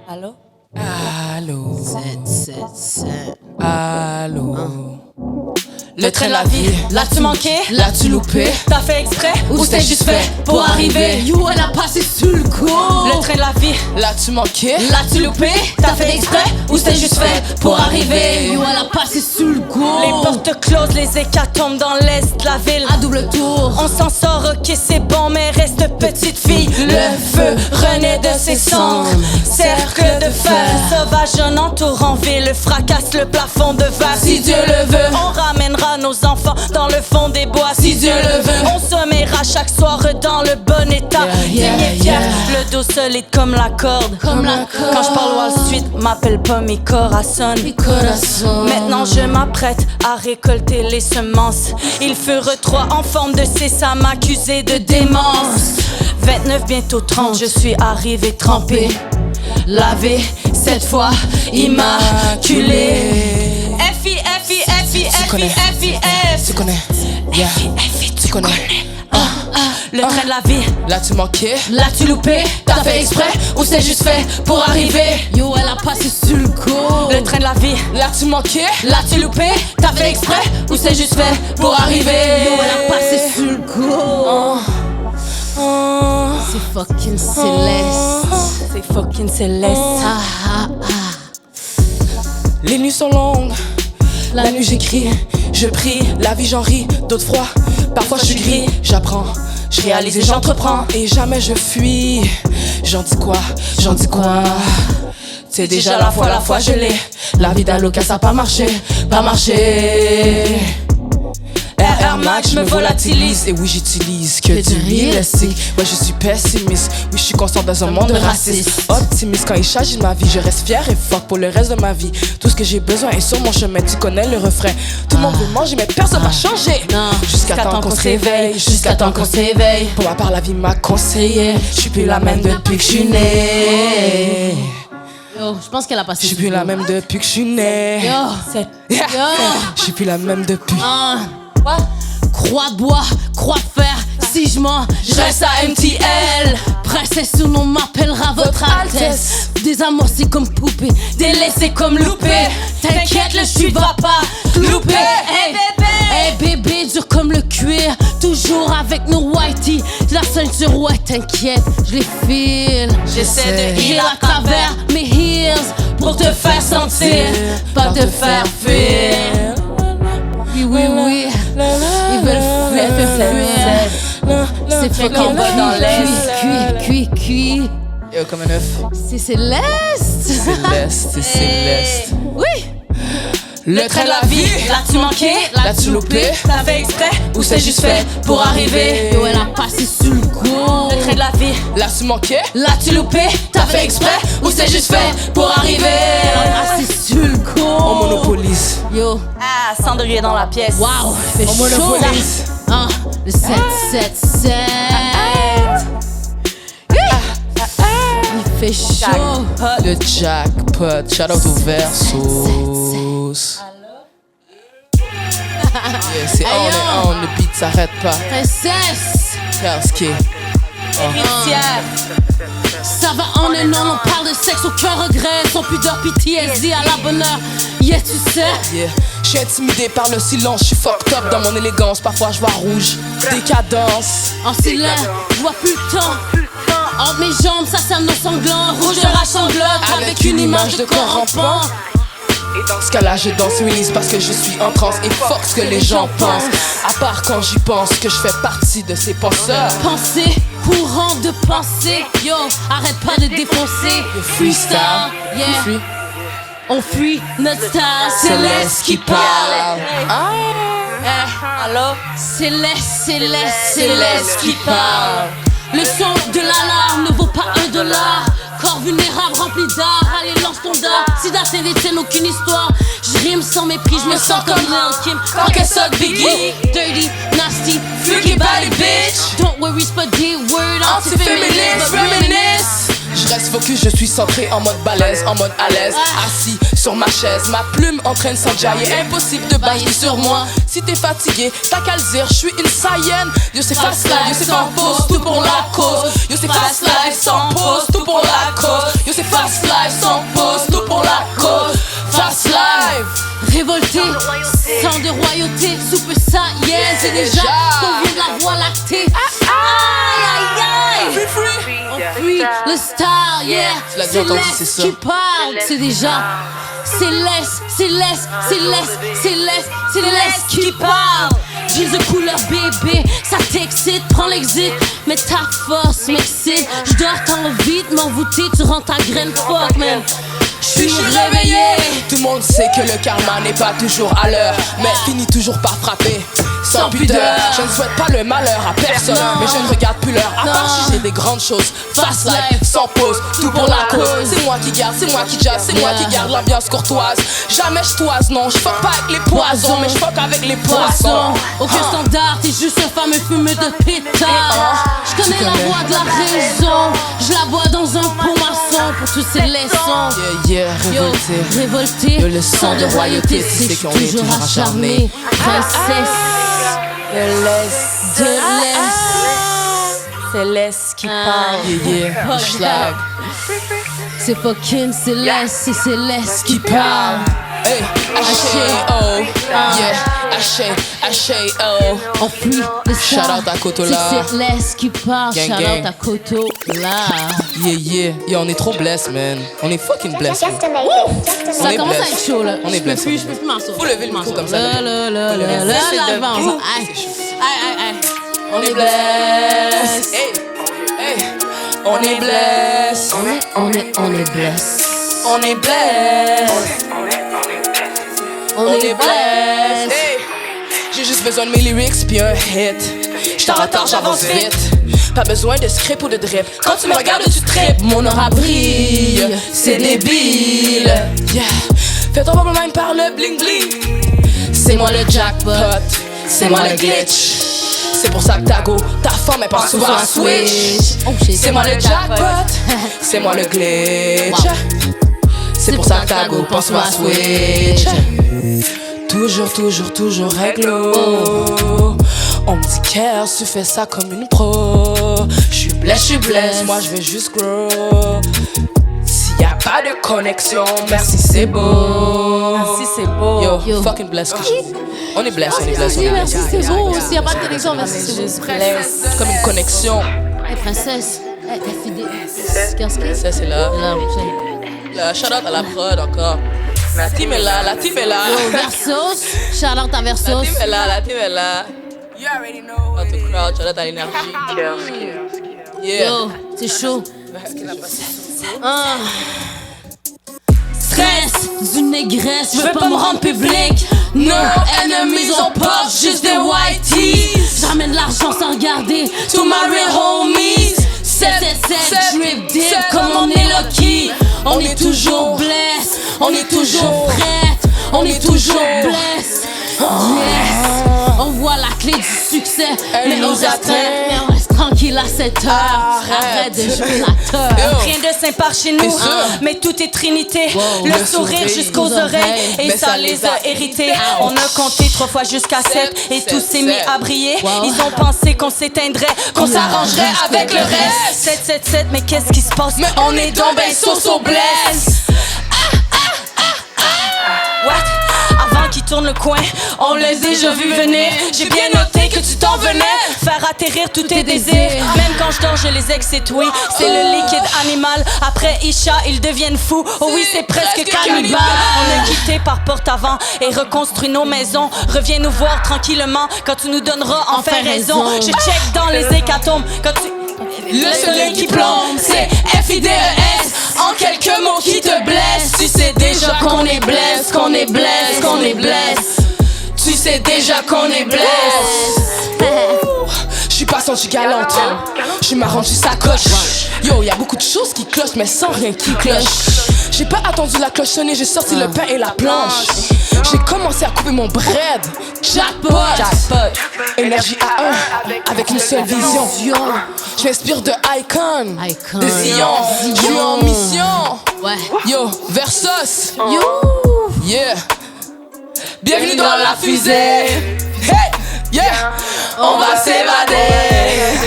Allô? Allô. 777. Allô. Le train de la vie, l'as-tu manqué? L'as-tu loupé? T'as fait exprès? Ou c'était juste fait pour arriver? You, elle a passé sous le coup. Le train de la vie, L'as-tu manqué? l'as-tu loupé? T'as fait exprès? Ou c'était juste fait pour arriver? You, elle a passé sous le coup. Les portes closes, les hécatombes dans l'est de la ville. À double tour. On s'en sort, ok c'est bon, mais reste petite fille. Le feu renaît de ses cendres. Cercle de fer, sauvage un entour en ville. Fracasse le plafond de verre. Si Dieu le veut. On ramènera nos enfants dans le fond des bois. Si Dieu le veut. On se mettra chaque soir dans le bon état. Digne et fier, le dos solide comme la corde. Comme la corde. Quand je parle Wall Street, m'appelle pas mi corazon. Mi corazon. Maintenant je m'apprête à récolter les semences. Ils furent trois en forme de C, ça m'accusait de démence. 29 bientôt 30, je suis arrivé trempé, lavé, cette fois immaculé. F-I, F-I, F-I, F-I, F-I, F. Tu connais? Yeah. Tu connais? Le train de la vie, L'as-tu manqué? l'as-tu loupé? T'as fait exprès ou c'est juste fait pour arriver? You, elle a passé sous le coup. Le train de la vie, L'as-tu manqué? l'as-tu loupé? T'as fait exprès ou c'est juste fait pour arriver? You, elle a passé sous le coup. C'est fucking Céleste. C'est fucking Céleste. Les nuits sont longues. La nuit j'écris, je prie, la vie j'en ris, d'autres fois, parfois je suis gris, j'apprends, je réalise et j'entreprends, et jamais je fuis. J'en dis quoi? C'est déjà la fois je l'ai. La vie d'un loca ça a pas marché. RR Max, je me volatilise. Et oui, j'utilise que du realistique. Ouais, je suis pessimiste. Oui, je suis constant dans un monde raciste. Optimiste quand il s'agit de ma vie. Je reste fier et fort pour le reste de ma vie. Tout ce que j'ai besoin est sur mon chemin. Tu connais le refrain. Tout le monde veut manger, mais personne va changer. Jusqu'à temps qu'on se réveille. Jusqu'à temps qu'on s'éveille. Pour ma part, la vie m'a conseillé. Je suis plus la même depuis que je suis né. Yo, je pense qu'elle a passé Je suis sous plus le la coup. même depuis que je suis né. Yo. Je suis plus la même depuis. Croix de bois, croix de fer. Si je mens, je reste à MTL. Princesse ou non m'appellera votre Altesse. Désamorcé comme poupée, délaissé comme loupé. T'inquiète, le chute va pas louper. Hey bébé, dur comme le cuir. Toujours avec nos whitey. La ceinture, ouais, t'inquiète, je les file. J'essaie de Heal à travers mes heels pour te faire sentir, pas te faire fuir. Oui. Ils veulent fuir. C'est fait qu'on va dans l'est. Cuit. Yo, comme un œuf. C'est Céleste. C'est Céleste. Oui. Le train de la vie. L'as-tu manqué? L'as-tu loupé? T'as fait exprès ou c'est juste fait pour arriver? Yo, elle a passé sous le coup. Le train de la vie, L'as-tu manqué? l'as-tu loupé? T'as fait exprès ou c'est juste fait pour arriver? Elle a passé sous le coup. On monopolise. Yo. Ah, cendrier dans la pièce. Waouh, il fait On chaud. monopolise. Le 777. Il fait chaud. Le jackpot. Shout out au Versus. Yeah, c'est on, le beat s'arrête pas. Princesse. Kelsky. Héritière. Ça va on et non, on parle de sexe, aucun regret. Sans pudeur, PTSD à la bonne heure. Yeah, tu sais. Yeah. Je suis intimidé par le silence, je suis fucked up dans mon élégance. Parfois je vois rouge, décadence. En silence, je vois plus le temps. Entre mes jambes, ça sert nos sanglants. Rouge de rage sanglote avec une image de corps rampant. Et dans ce cas-là, je danse release parce que je suis en transe. Et fuck ce que les gens pensent. À part quand j'y pense que je fais partie de ces penseurs. Pensée, courant de pensée. Yo, arrête pas de défoncer. Freestyle, yeah. Free. On fuit notre style. Céleste qui parle. Allô? Céleste qui parle. Le son de l'alarme ne vaut pas $1. Corps vulnérable rempli d'art. Allez, lance ton dard. Si la télé tienne aucune histoire. Je rime sans mépris, je me sens comme Lil Kim. Quand qu'elle saute Biggie. Dirty, nasty, freaky body bitch. Don't worry, c'est pas des words anti-féministes, but reminisce. Je reste focus, je suis centré en mode balèze, en mode à l'aise. Assis sur ma chaise, ma plume en train de s'enjailler. Impossible de bailler sur moi. Si t'es fatigué, t'as qu'à le dire, je suis une saïenne. Yo c'est fast life, yo c'est sans pause, tout pour la cause. Yo c'est fast life, sans pause, tout pour la cause. Yo c'est fast life, sans pause, tout pour la cause. Fast life. Révolté, sang de royauté, super saiyan, c'est déjà qu'on vient de la voie lactée. Aïe aïe aïe. On fuit le star, yeah. Tu l'as C'est bien entendu, c'est l'Est ça. qui parle, c'est déjà. C'est l'Est qui parle. Jeans de couleur bébé, ça t'excite, prends l'exit. Mais ta force m'excite. J'dors tant vite, m'envoûter, tu rends ta graine fuck, man. Je suis réveillé. Tout le monde sait que le karma n'est pas toujours à l'heure, mais finit toujours par frapper sans pudeur. Je ne souhaite pas le malheur à personne, Non. mais je ne regarde plus l'heure. À part si j'ai des grandes choses. Fast life, sans pause, tout pour la cause. C'est moi qui garde, c'est moi qui jazz, c'est moi qui garde l'ambiance courtoise. Jamais je toise, non, je fuck pas avec les poisons, mais je fuck avec les poissons. Aucun standard, t'es juste un fameux fumeux de pétard. Je connais la voix de la raison, je la bois dans un pot maçon pour tous ces leçons. Yeah, Yo, révolté. révolté, Yo, le sang de royauté, tu sais qu'on est toujours acharné. Princesse De l'Est, de l'Est. c'est l'Est qui parle. Yeah, schlag. C'est fucking Céleste, c'est Céleste qui Qui parle. parle. Hey, H-A-O, yeah, H-A-O. On fuit le Shout star. out à Kotola. C'est Céleste qui parle. Gang, Shout gang. out à Kotola. Yeah, on est trop blessed, man. On est fucking blessed, man. Ça commence à blessed. être chaud là. On est Je peux blessed. plus, je peux plus m'en sortir. Faut lever le micro comme ça. Là, l'avance. Aïe. On est blessed. Hey. On est blessed. On est blessed. On est blessed. On est blessed. Hey. J'ai juste besoin de mes lyrics puis un hit. J't'en retard, j'avance vite. Pas besoin de script ou de drip. Quand tu me regardes, tu tripes. Mon aura brille. C'est débile. Yeah. Fais-toi pas même par le bling bling. C'est moi le jackpot. C'est moi le glitch. C'est pour ça que ta go, ta femme elle pense souvent à switch. Oh, shit. C'est moi le jackpot. C'est moi le glitch. Wow. C'est pour ça que ta go pense souvent à switch. Toujours réglo. On me dit qu'elle tu fais ça comme une pro. J'suis blessed, moi je veux juste grow. S'il y a pas de connexion, merci c'est beau. Merci, c'est beau. Yo, fucking blessed. On est blessed. Merci, c'est beau. S'il n'y a pas de connexion, merci, c'est beau. C'est comme une connexion. Hey, princesse. Hey, t'es fidèle. Qu'est-ce que Ça c'est là. Là, Shout out à la prod encore. La team est là. Yo, Versos. Shout out à Versos. La team est là. You already know. Out to crowd, shout out à l'énergie. Yeah. Yo, c'est chaud. Stress d'une négresse, je veux pas me rendre public. No enemies, on pop juste des white tees. J'amène l'argent sans regarder to my real homies. 777 drip dip comme on est lucky. On est toujours blessed, on est toujours prête, on est toujours blessed. Yes, on voit la clé du succès, mais on atteint. Mais on reste tranquille à cette heure. Arrête de jouer l'acteur. Rien de sympa chez nous, C'est sûr. mais tout est trinité. Wow. Le Le sourire sourire jusqu'aux oreilles, et mais ça les a hérités. On a compté 3 fois jusqu'à 7 et tout s'est mis à briller. Wow. Ils ont pensé qu'on s'éteindrait, qu'on s'arrangerait avec le reste. 777, mais qu'est-ce qui se passe? Mais On est donc ben so blesse. What? Avant qu'ils tournent le coin, on l'a déjà vu venir. J'ai bien noté que tu t'en venais faire atterrir tous tes désirs. Même quand je dors, je les excite, oui. C'est le liquide animal. Après Isha, ils deviennent fous. Oh oui, c'est presque cannibale. On a quitté par porte avant et reconstruit nos maisons. Reviens nous voir tranquillement quand tu nous donneras enfin raison. Je check dans les hécatombes quand tu... Le soleil qui plombe, c'est F-I-D-E-S. En quelques mots qui te blessent. Tu sais déjà qu'on est blesse, qu'on est blesse, qu'on est blesse. Tu sais déjà qu'on est blesse. J'suis pas senti galante. J'suis marrant, j'suis sacoche. Yo, y'a beaucoup de choses qui clochent, mais sans rien qui cloche. J'ai pas attendu la cloche sonner, j'ai sorti le pain et la planche. J'ai commencé à couper mon bread. Jackpot. Énergie à 1 avec une seule vision. Je m'inspire de Icon, de Zion. Je suis en mission. Ouais. Yo, Versus. Yo. Yeah. Bienvenue dans la fusée. Hey, yeah. On va s'évader.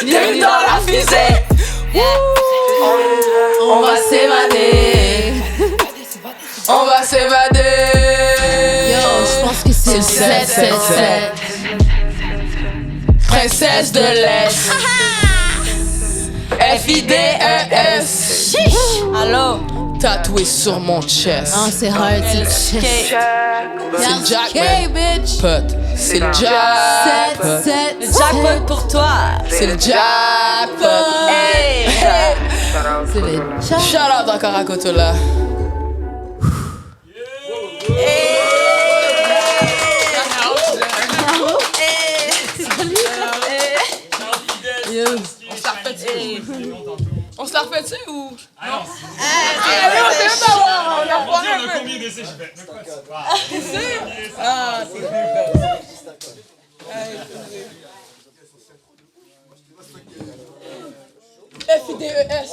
Bienvenue dans la fusée. On va s'évader. On va s'évader. Yo, je pense que c'est le 777. Princesse de l'Est. FIDES. Allô? Tatoué sur mon chest. Ah, c'est hard, c'est le chest. C'est le jackpot. Hey, bitch. C'est le jackpot. Le jackpot pour toi. C'est le jackpot. Hey! C'est le jackpot. Shout out à Caracotola. On se la refait dessus ou? Ah non, c'est même pas voir, on a foiré un peu. combien d'essais j'ai fait? Mais quoi, c'est pas? Ah, c'est FIDES.